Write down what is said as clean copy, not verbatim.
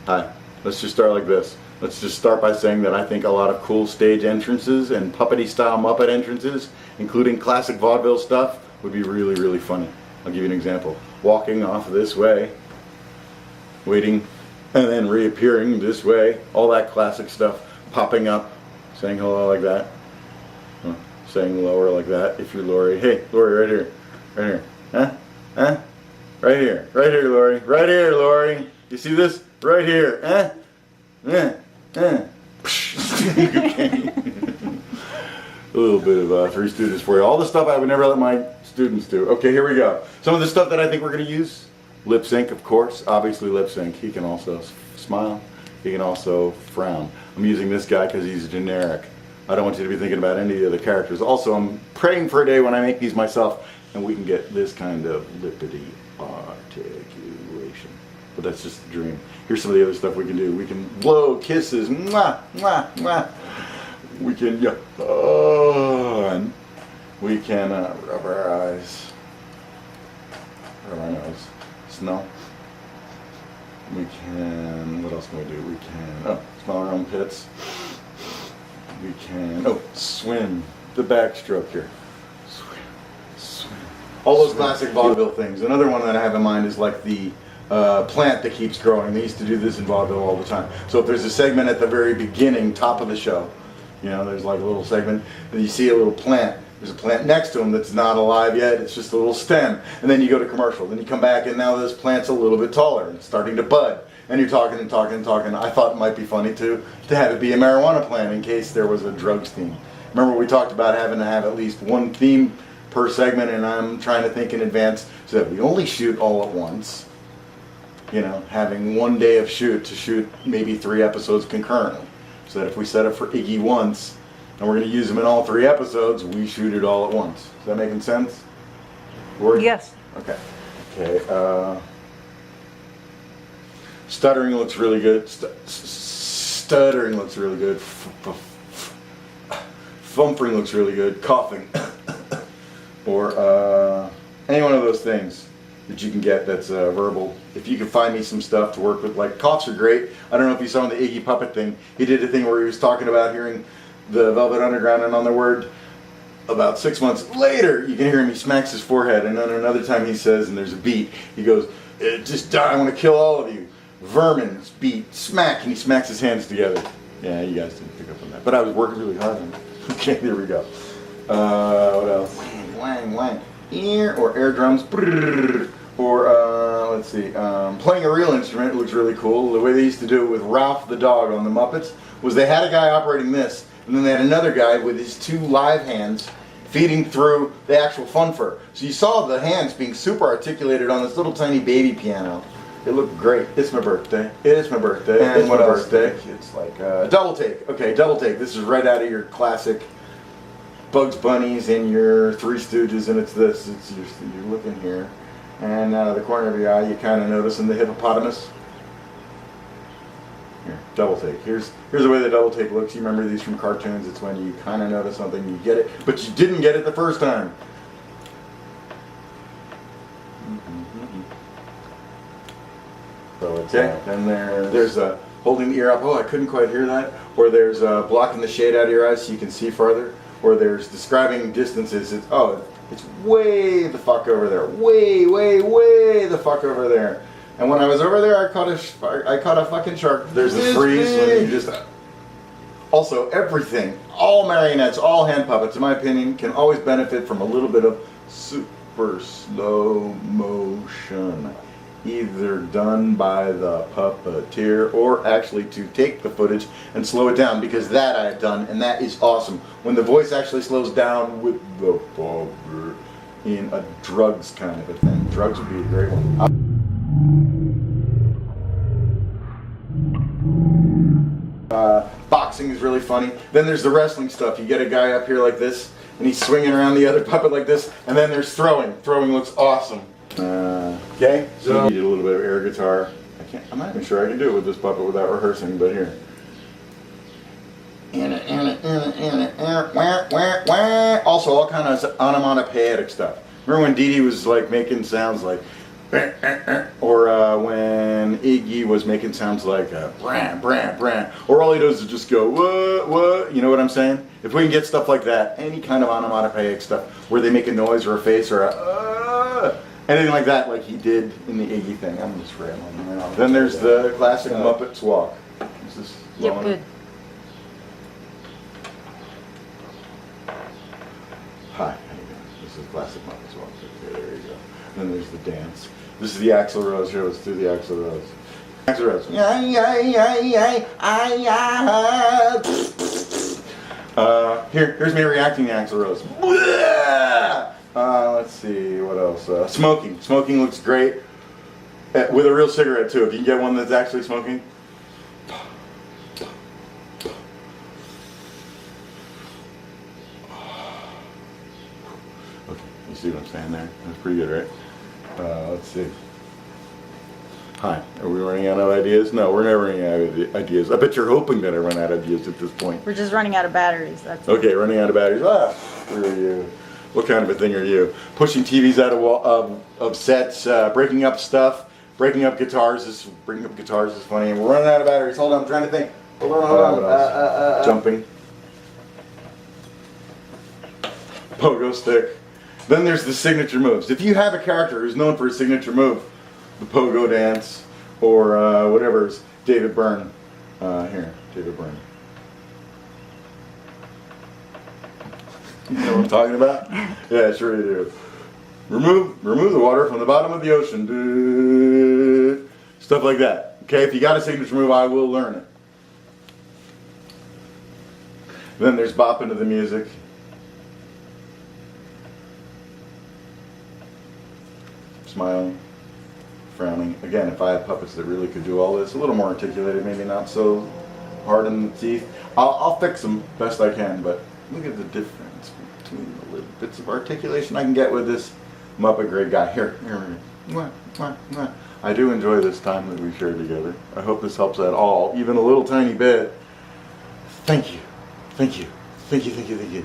Hi. Let's just start like this. Let's just start by saying that I think a lot of cool stage entrances and puppety style Muppet entrances, including classic vaudeville stuff, would be really, really funny. I'll give you an example. Walking off this way, waiting, and then reappearing this way. All that classic stuff. Popping up, saying hello like that. Saying lower like that. If you're Lori, hey, Lori, right here. Right here. Huh? Huh? Right here. Right here, Lori. Right here, Lori. You see this? Right here. Huh? A little bit of Three Stooges for you. All the stuff I would never let my students do. Okay, here we go. Some of the stuff that I think we're going to use. Lip sync, of course. Obviously lip sync. He can also smile. He can also frown. I'm using this guy because he's generic. I don't want you to be thinking about any of the other characters. Also, I'm praying for a day when I make these myself and we can get this kind of lippity articulation. But that's just a dream. Here's some of the other stuff we can do. We can blow kisses. Mwah, mwah, mwah. We can yawn. We can rub our eyes. Rub our nose. Smell. We can, what else can we do? We can, smell our own pits. We can, swim. The backstroke here. Swim, swim. All those classic vaudeville things. Another one that I have in mind is like the plant that keeps growing. They used to do this in vaudeville all the time. So if there's a segment at the very beginning, top of the show, you know, there's like a little segment, and you see a little plant. There's a plant next to him that's not alive yet. It's just a little stem. And then you go to commercial. Then you come back, and now this plant's a little bit taller. It's starting to bud. And you're talking and talking and talking. I thought it might be funny to have it be a marijuana plant in case there was a drugs theme. Remember we talked about having to have at least one theme per segment, and I'm trying to think in advance so that we only shoot all at once. You know, having one day of shoot to shoot maybe 3 episodes concurrently. So that if we set up for Iggy once, and we're going to use them in all 3 episodes, we shoot it all at once. Is that making sense? Yes. Okay. Okay. Stuttering looks really good. Stuttering looks really good. Fumphering looks really good. Coughing. Or any one of those things that you can get that's verbal. If you can find me some stuff to work with, like coughs are great. I don't know if you saw in the Iggy Puppet thing, he did a thing where he was talking about hearing the Velvet Underground, and on the word about 6 months later, you can hear him, he smacks his forehead, and then another time he says, and there's a beat, he goes, just die, I want to kill all of you. Vermin, beat, smack, and he smacks his hands together. Yeah, you guys didn't pick up on that, but I was working really hard on it. Okay, there we go. What else? Wang, wang, wang. Ear, or air drums, brrr, or let's see, playing a real instrument looks really cool. The way they used to do it with Ralph the dog on the Muppets was they had a guy operating this, and then they had another guy with his 2 live hands feeding through the actual fun fur. So you saw the hands being super articulated on this little tiny baby piano. It looked great. It's my birthday. It is my birthday. And what else? It's like double take. Okay, double take. This is right out of your classic Bugs Bunnies and your Three Stooges, and it's this. It's you're looking here, and out of the corner of your eye, you kind of noticing the hippopotamus. Here, double take. Here's the way the double take looks. You remember these from cartoons? It's when you kind of notice something, you get it, but you didn't get it the first time. So it's then there's holding the ear up. Oh, I couldn't quite hear that. Or there's blocking the shade out of your eyes so you can see farther. Or there's describing distances. It's way the fuck over there. Way, way, way the fuck over there. And when I was over there, I caught a fucking shark. There's the freeze when you just. Also, everything, all marionettes, all hand puppets, in my opinion, can always benefit from a little bit of super slow motion. Either done by the puppeteer or actually to take the footage and slow it down, because that I have done, and that is awesome. When the voice actually slows down with the bobber in a drugs kind of a thing. Drugs would be a great one. Boxing is really funny. Then there's the wrestling stuff. You get a guy up here like this, and he's swinging around the other puppet like this, and then there's throwing. Throwing looks awesome. Okay, so you need a little bit of air guitar. I'm not even sure I can do it with this puppet without rehearsing, but here. Also, all kind of onomatopoeic stuff. Remember when Dee Dee was like making sounds like Or when Iggy was making sounds like bran, bran, bran. Or all he does is just go, what, you know what I'm saying? If we can get stuff like that, any kind of onomatopoeic stuff, where they make a noise or a face or anything like that, like he did in the Iggy thing. I'm just rambling right on. Then there's the classic Muppets walk. Is this Yep, good. Hi, how you doing? This is classic Muppets walk. Okay, there you go. Then there's the dance. This is the Axl Rose. Here, let's do the Axl Rose. Axl Rose. Here's me reacting to Axl Rose. Let's see, what else? Smoking. Smoking looks great. With a real cigarette, too. If you can get one that's actually smoking. Okay, you see what I'm saying there? That's pretty good, right? Let's see. Hi, are we running out of ideas? No, we're never running out of ideas. I bet you're hoping that I run out of ideas at this point. We're just running out of batteries. That's Okay, running out of batteries. Screw you. What kind of a thing are you? Pushing TVs out of sets, breaking up stuff, breaking up guitars is funny. And we're running out of batteries. Hold on, I'm trying to think. Hold on. Jumping. Pogo stick. Then there's the signature moves. If you have a character who's known for a signature move, the pogo dance, or whatever's David Byrne. Here, David Byrne. You know what I'm talking about? Yeah, sure you do. Remove the water from the bottom of the ocean. Stuff like that. Okay, if you got a signature move, I will learn it. Then there's bopping to the music. Smiling, frowning. Again, if I had puppets that really could do all this, a little more articulated, maybe not so hard in the teeth, I'll fix them best I can, but look at the difference between the little bits of articulation I can get with this Muppet grade guy. Here. Mwah, mwah, mwah. I do enjoy this time that we shared together. I hope this helps at all, even a little tiny bit. Thank you. Thank you. Thank you, thank you, thank you.